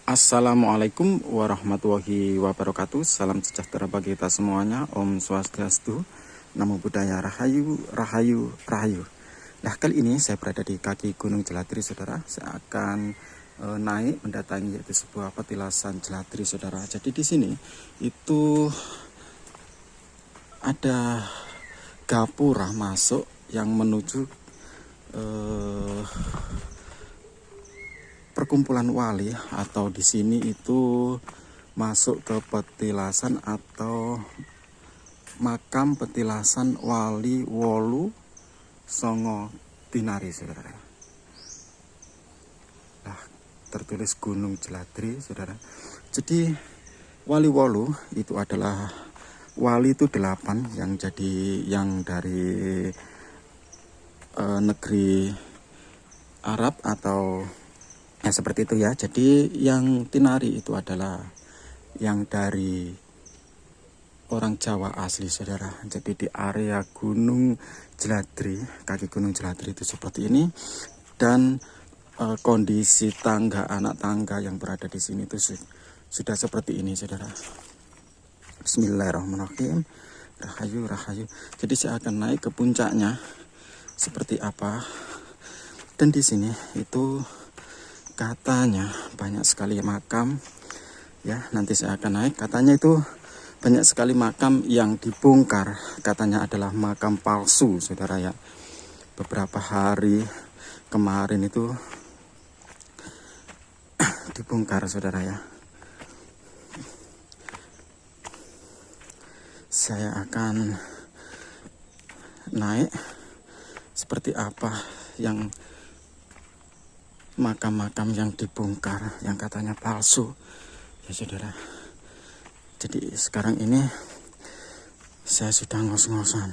Assalamualaikum warahmatullahi wabarakatuh. Salam sejahtera bagi kita semuanya. Om Swastiastu, Namo Buddhaya, Rahayu, Rahayu, Rahayu. Nah, kali ini saya berada di kaki Gunung Jelatri, saudara. Saya akan naik mendatangi yaitu sebuah petilasan Jelatri, saudara. Jadi di sini itu ada gapura masuk yang menuju perkumpulan wali, atau di sini itu masuk ke petilasan atau makam petilasan Wali Wolu Songo Tinari, saudara. Nah, tertulis Gunung Jelatri, saudara. Jadi Wali Wolu itu adalah wali itu 8 yang dari negeri Arab atau ya seperti itu ya. Jadi yang Tinari itu adalah yang dari orang Jawa asli, saudara. Jadi di area Gunung Jelatri, kaki Gunung Jelatri itu seperti ini. Dan kondisi tangga, anak tangga yang berada di sini itu sudah seperti ini, saudara. Bismillahirrahmanirrahim. Rahayu, rahayu. Jadi saya akan naik ke puncaknya seperti apa. Dan di sini itu katanya banyak sekali makam ya. Nanti saya akan naik. Katanya itu banyak sekali makam yang dibongkar. Katanya adalah makam palsu, saudara ya. Beberapa hari kemarin itu dibongkar, saudara ya. Saya akan naik seperti apa yang makam-makam yang dibongkar yang katanya palsu ya, saudara. Jadi sekarang ini saya sudah ngos-ngosan.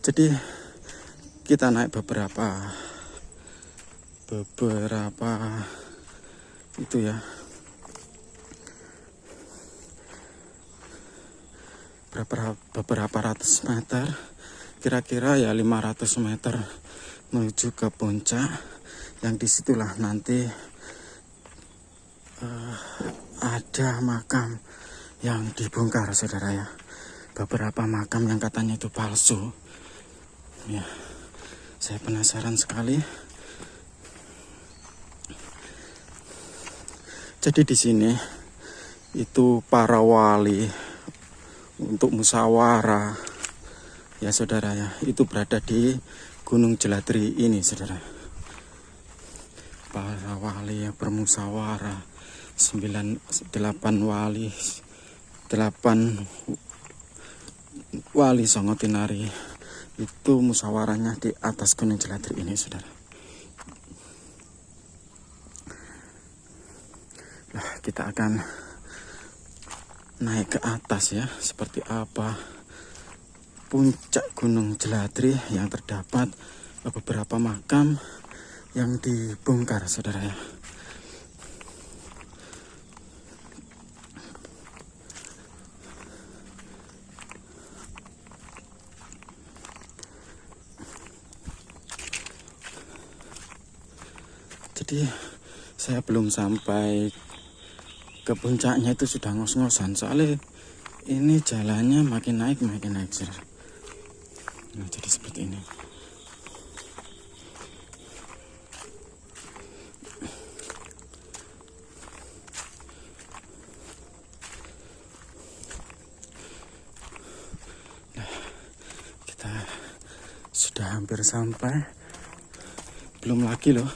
Jadi kita naik beberapa itu ya, beberapa ratus meter, kira-kira ya 500 meter menuju ke puncak, yang disitulah nanti ada makam yang dibongkar, saudara ya. Beberapa makam yang katanya itu palsu ya. Saya penasaran sekali. Jadi di sini itu para wali untuk musyawarah ya, saudara ya, itu berada di Gunung Jelatri ini, saudara. Para wali yang bermusyawarah, 8 wali Songo Tinari itu musyawarahnya di atas Gunung Jelatri ini, saudara. Nah, kita akan naik ke atas ya, seperti apa puncak Gunung Jelatri yang terdapat beberapa makam yang dibongkar, saudara ya. Jadi saya belum sampai ke puncaknya itu sudah ngos-ngosan, soalnya ini jalannya makin naik, saudara. Nah, jadi seperti ini. Nah, kita sudah hampir sampai. Belum lagi loh.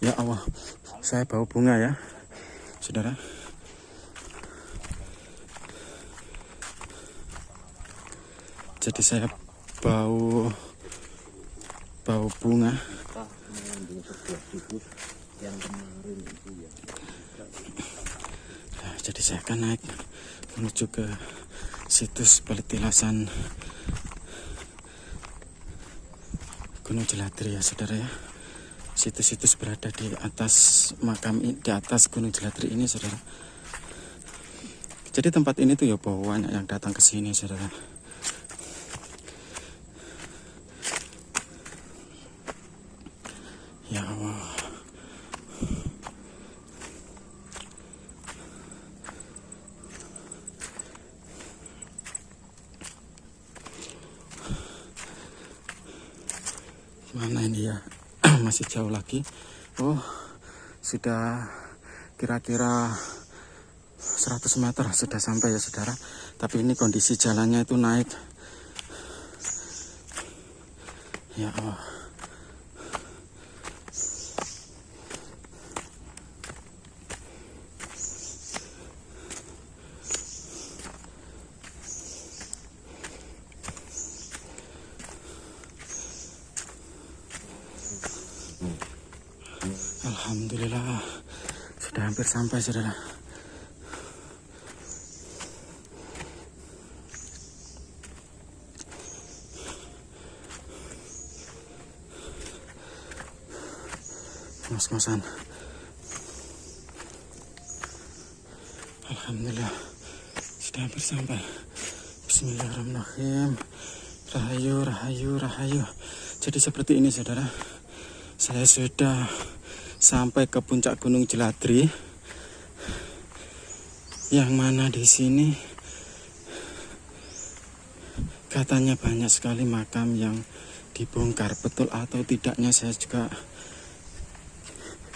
Ya Allah, saya bawa bunga ya, saudara. Jadi saya bau bunga. Nah, jadi saya akan naik menuju ke situs petilasan Gunung Jelatri ya, saudara ya. Situs-situs berada di atas makam, di atas Gunung Jelatri ini, saudara. Jadi tempat ini tuh ya banyak yang datang ke sini, saudara. Ya Allah. Mana ini ya? Masih jauh lagi. Oh, sudah kira-kira 100 meter sudah sampai ya, saudara. Tapi ini kondisi jalannya itu naik. Ya Allah. Alhamdulillah sudah hampir sampai, saudara. Ngos-ngosan. Alhamdulillah sudah hampir sampai. Bismillahirrahmanirrahim. Rahayu, rahayu, rahayu. Jadi seperti ini, saudara. Saya sudah sampai ke puncak Gunung Jeladri, yang mana di sini katanya banyak sekali makam yang dibongkar. Betul atau tidaknya saya juga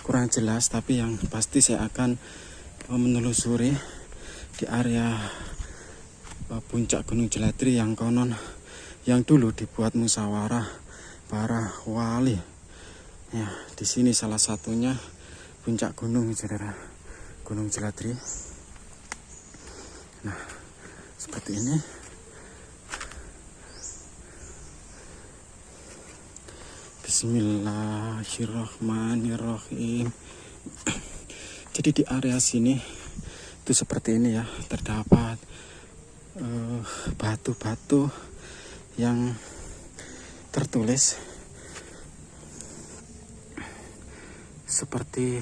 kurang jelas, tapi yang pasti saya akan menelusuri di area puncak Gunung Jeladri yang konon yang dulu dibuat musyawarah para wali. Ya, di sini salah satunya puncak gunung, saudara, Gunung Jeladri. Nah, seperti ini. Bismillahirrahmanirrahim. Jadi di area sini itu seperti ini ya, terdapat batu-batu yang tertulis seperti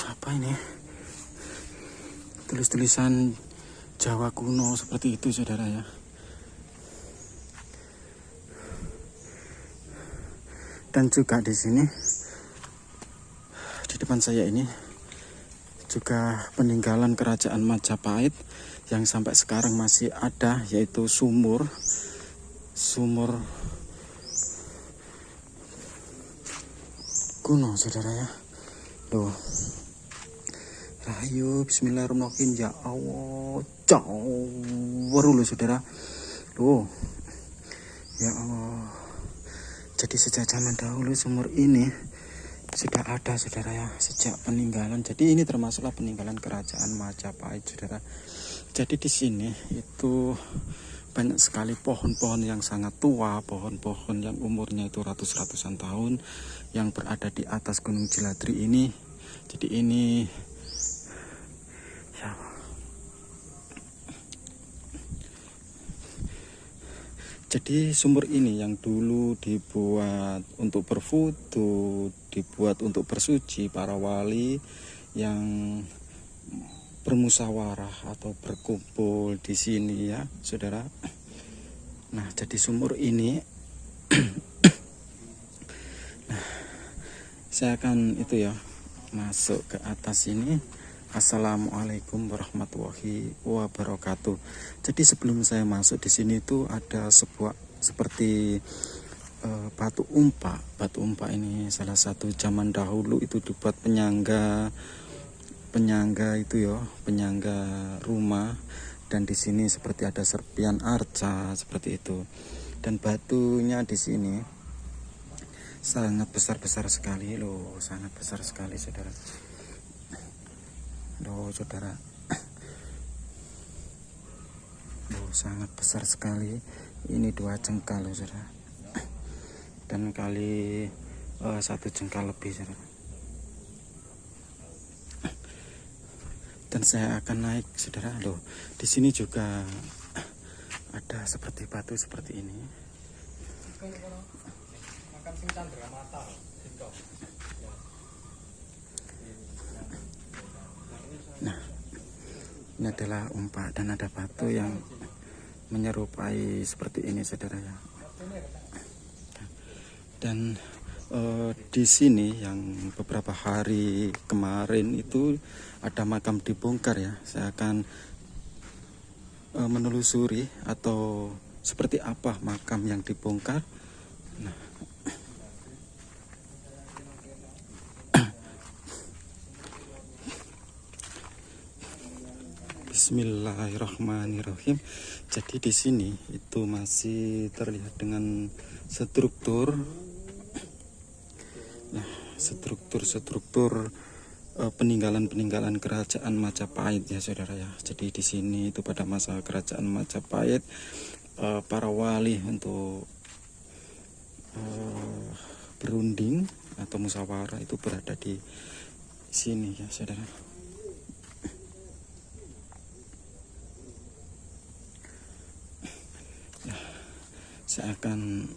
apa ini, tulis-tulisan Jawa kuno seperti itu, saudara ya. Dan juga di sini di depan saya ini juga peninggalan kerajaan Majapahit yang sampai sekarang masih ada, yaitu sumur kuno, saudara ya. Loh, rahayu, bismillahirrahmanirrahim. Ya Allah, jauh loh, saudara. Loh, ya Allah. Jadi sejak zaman dahulu sumur ini sudah ada, saudara ya, sejak peninggalan. Jadi ini termasuklah peninggalan kerajaan Majapahit, saudara. Jadi di sini itu banyak sekali pohon-pohon yang sangat tua, pohon-pohon yang umurnya itu ratus-ratusan tahun yang berada di atas Gunung Jeladri ini. Jadi ini ya, jadi sumur ini yang dulu dibuat untuk berfoto, dibuat untuk bersuci para wali yang bermusyawarah atau berkumpul di sini ya, saudara. Nah, jadi sumur ini nah, saya akan itu ya, masuk ke atas ini. Assalamualaikum warahmatullahi wabarakatuh. Jadi sebelum saya masuk di sini itu ada sebuah seperti batu umpa. Batu umpa ini salah satu zaman dahulu itu dibuat penyangga itu ya, penyangga rumah. Dan di sini seperti ada serpian arca seperti itu. Dan batunya di sini sangat besar sekali loh, sangat besar sekali, saudara. Loh, saudara. Loh, sangat besar sekali. Ini 2 jengkal loh, saudara. Dan kali 1 jengkal lebih, saudara. Dan saya akan naik, saudara. Loh, di sini juga ada seperti batu seperti ini. Nah, Ini adalah umpak dan ada batu yang menyerupai seperti ini, saudara ya. Dan di sini yang beberapa hari kemarin itu ada makam dibongkar ya. Saya akan menelusuri atau seperti apa makam yang dibongkar. Nah, Bismillahirrahmanirrahim. Jadi di sini itu masih terlihat dengan struktur, nah struktur peninggalan kerajaan Majapahit ya, saudara ya. Jadi di sini itu pada masa kerajaan Majapahit para wali untuk berunding atau musyawarah itu berada di sini ya, saudara. Saya akan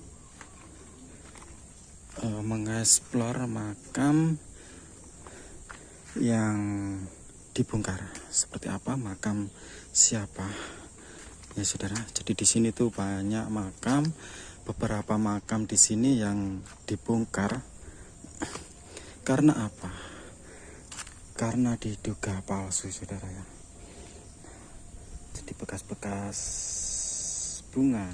mengeksplor makam yang dibongkar. Seperti apa, makam siapa ya, saudara. Jadi di sini tuh banyak makam, beberapa makam di sini yang dibongkar. Karena apa? Karena diduga palsu, saudara ya. Jadi bekas-bekas bunga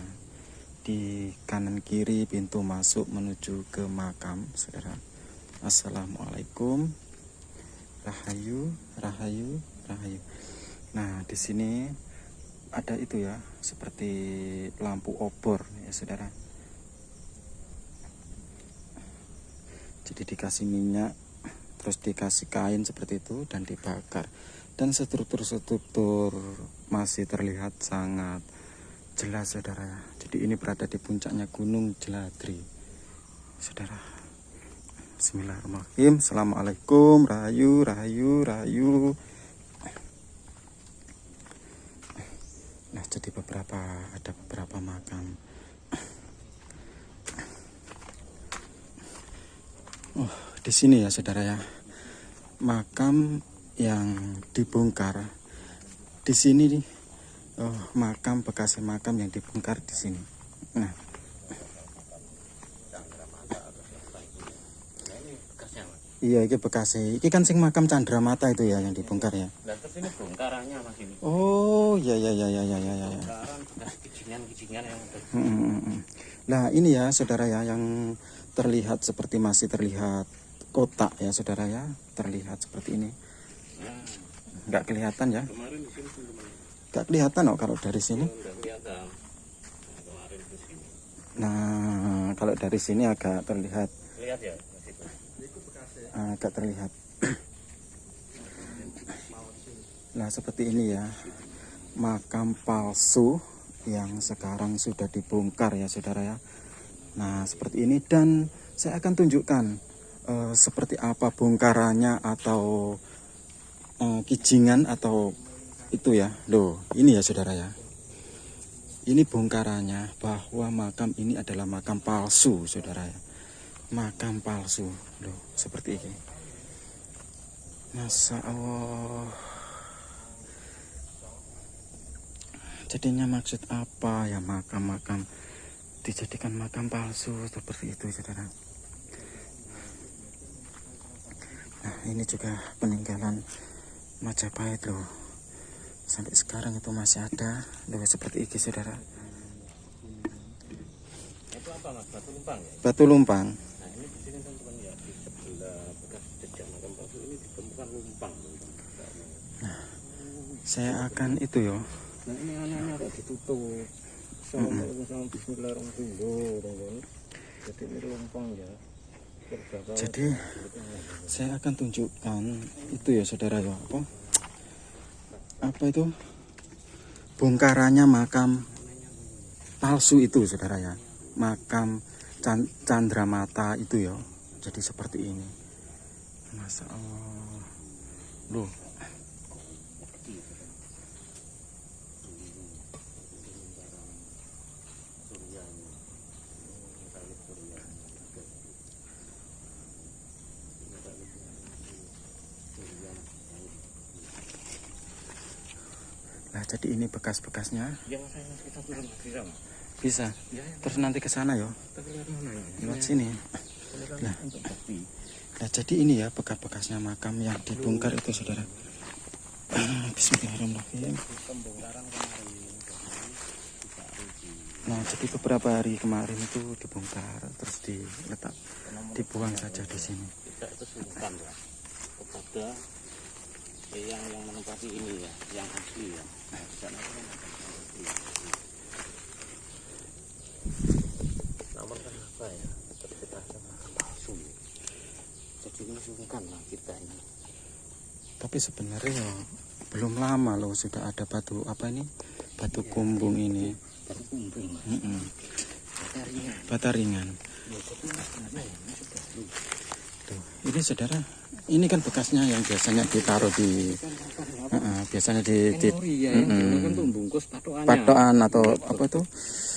di kanan kiri pintu masuk menuju ke makam, saudara. Assalamualaikum, rahayu, rahayu, rahayu. Nah, di sini ada itu ya, seperti lampu obor ya, saudara. Jadi dikasih minyak, terus dikasih kain seperti itu dan dibakar. Dan struktur-struktur masih terlihat sangat jelas, saudara ya. Jadi ini berada di puncaknya Gunung Jeladri, saudara. Bismillahirrahmanirrahim. Assalamualaikum, rahayu, rahayu, rahayu. Nah, jadi ada beberapa makam. Oh, di sini ya, saudara ya, makam yang dibongkar. Di sini nih, makam bekas makam yang dibongkar di sini. Nah, iya, ini bekasnya. Ini kan sing makam Candramata itu ya yang dibongkar ya. Nah, terus ini bongkarannya Mas ini. Oh, ya. Bongkaran bekas kijingan yang Nah, ini ya, saudara ya, yang terlihat seperti masih terlihat kotak ya, saudara ya. Terlihat seperti ini. Nggak kelihatan ya. Kemarin di sini Nggak kelihatan kok kalau dari sini. enggak kelihatan. Kemarin di sini. Nah, kalau dari sini agak terlihat. Lihat ya, Mas itu. Agak terlihat. Nah, seperti ini ya, makam palsu yang sekarang sudah dibongkar ya, saudara ya. Nah, seperti ini, dan saya akan tunjukkan seperti apa bongkarannya atau kijingan atau itu ya. Loh, ini ya, saudara ya. Ini bongkarannya bahwa makam ini adalah makam palsu, saudara ya. Makam palsu. Loh, seperti ini. Masya Allah. Jadinya maksud apa ya makam-makam dijadikan makam palsu seperti itu, saudara. Nah, ini juga peninggalan Majapahit loh. Sampai sekarang itu masih ada loh, seperti ini, saudara. Itu apa Mas? Batu lumpang ya? Batu lumpang. Nah, ini di sini teman-teman ya, di sebelah bekas jejak makam palsu ini ditemukan lumpang. Nah, saya akan itu yo. Nah, ini anaknya kok ditutup. Sama Bismillahirrahmanirrahim. Jadi ini lumpang ya. Jadi saya akan tunjukkan itu ya, saudara ya, apa itu bongkarannya makam palsu itu, saudara ya, makam Candramata itu ya. Jadi seperti ini. Masya Allah. Loh, Nah, jadi ini bekas-bekasnya. Ya, saya kita turun lagi sama. Bisa. Ya, ya. Terus nanti ke sana yo. Tapi lewat mana ya? Lewat sini. Ini kan Nah. untuk bukti. Nah, jadi ini ya bekas-bekasnya makam yang dibongkar itu, saudara. Bismillahirrahmanirrahim. Pembongkaran kemarin. Nah, jadi beberapa hari kemarin itu dibongkar, terus dibuang saja di sini. Kita itu sungkan ya kepada yang menempati ini ya, yang asli ya. Nah, di sana kan ada yang asli. Namun kan apa ya? Kita ada makam palsu. Jadi ini sungkan lah kita ini. Tapi sebenarnya ya, belum lama loh sudah ada batu apa ini? Batu kumbung ini. Batu kumbung. Bata ringan. Ya, tapi sebenarnya ini sudah dulu. Tuh, ini saudara, ini kan bekasnya yang biasanya ditaruh di biasanya di Ya, ini kan pembungkus patokannya. patokan atau apa itu?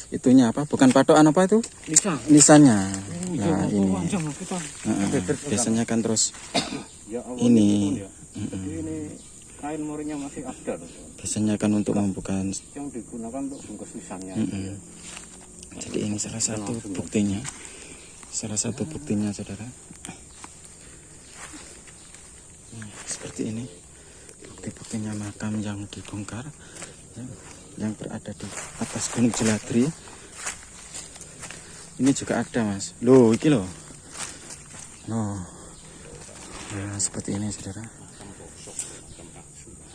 Itunya apa? Bukan patokan apa itu? Nisannya. Nah, ini. Biasanya kan terus Ya, Allah, ini. ya. Jadi ini kain morinya masih ada loh. Biasanya kan untuk membuka. Yang digunakan untuk bungkus nisannya. Ya. Jadi ini salah satu buktinya. Salah satu buktinya, saudara. Nah, seperti ini. Bukti-buktinya makam yang dibongkar, ya, yang berada di atas Gunung Jeladri. Ini juga ada, Mas. Loh, iki loh. Nah, seperti ini, saudara.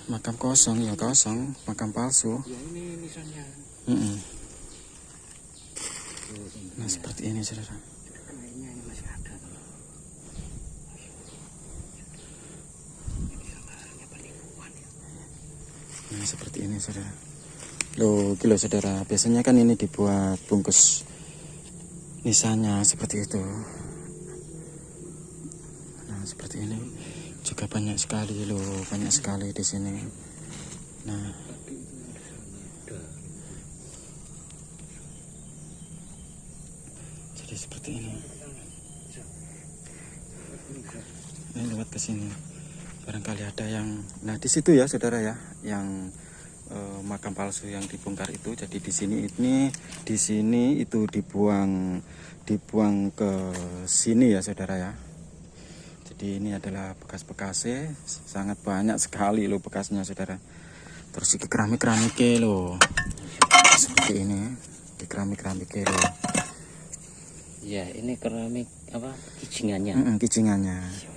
Makam kosong, ya kosong, makam palsu. Ya, ini nisannya. Nah, seperti ini, saudara. Kainnya ini masih ada. Nah, seperti ini, saudara. Loh, kilo saudara. Biasanya kan ini dibuat bungkus nisannya seperti itu. Nah, seperti ini juga banyak sekali loh, banyak sekali di sini. Nah, jadi seperti ini. Ini lewat ke sini. Barangkali ada yang, nah di situ ya saudara ya, yang makam palsu yang dibongkar itu. Jadi di sini itu dibuang ke sini ya saudara ya. Jadi ini adalah bekas-bekasnya, sangat banyak sekali loh bekasnya saudara. Terus ini keramik-keramiknya loh, seperti ini, di keramik-keramiknya loh. Ya, ini keramik apa? Kicingannya. Kicingannya.